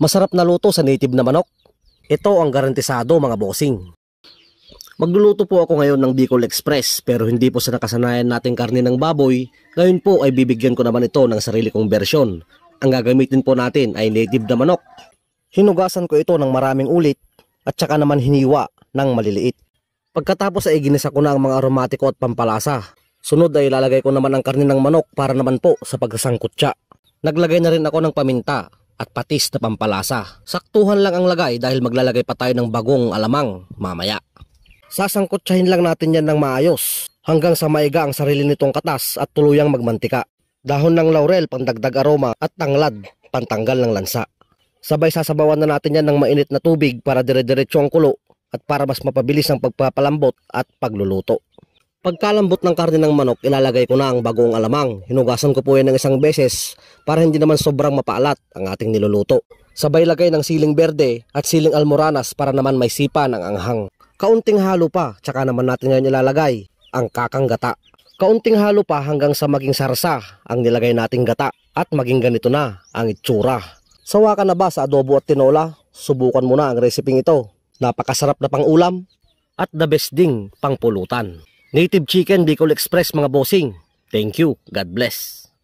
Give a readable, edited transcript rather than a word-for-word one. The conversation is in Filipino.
Masarap na luto sa native na manok. Ito ang garantisado mga bossing. Magluluto po ako ngayon ng Bicol Express pero hindi po sa nakasanayan nating karne ng baboy. Ngayon po ay bibigyan ko naman ito ng sarili kong bersyon. Ang gagamitin po natin ay native na manok. Hinugasan ko ito ng maraming ulit at saka naman hiniwa ng maliliit. Pagkatapos ay ginisa ko na ang mga aromatiko at pampalasa. Sunod ay ilalagay ko naman ang karne ng manok para naman po sa pagsasangkutsa. Naglagay na rin ako ng paminta at patis na pampalasa. Saktuhan lang ang lagay dahil maglalagay pa tayo ng bagong alamang mamaya. Sasangkutsahin lang natin yan ng maayos hanggang sa maiga ang sarili nitong katas at tuluyang magmantika. Dahon ng laurel pandagdag aroma at tanglad pantanggal ng lansa. Sabay sasabawan na natin yan ng mainit na tubig para dire-diretso ang kulo at para mas mapabilis ang pagpapalambot at pagluluto. Pagkalambot ng karne ng manok, ilalagay ko na ang bagong alamang. Hinugasan ko po yan ng isang beses para hindi naman sobrang mapaalat ang ating niluluto. Sabay lagay ng siling berde at siling almoranas para naman may sipa ng anghang. Kaunting halo pa, tsaka naman natin ngayon ilalagay ang kakang gata. Kaunting halo pa hanggang sa maging sarsa ang nilagay nating gata at maging ganito na ang itsura. Sawa ka na ba sa adobo at tinola? Subukan mo na ang reseping ito. Napakasarap na pang ulam at the best ding pang pulutan. Native Chicken Bicol Express mga bossing. Thank you. God bless.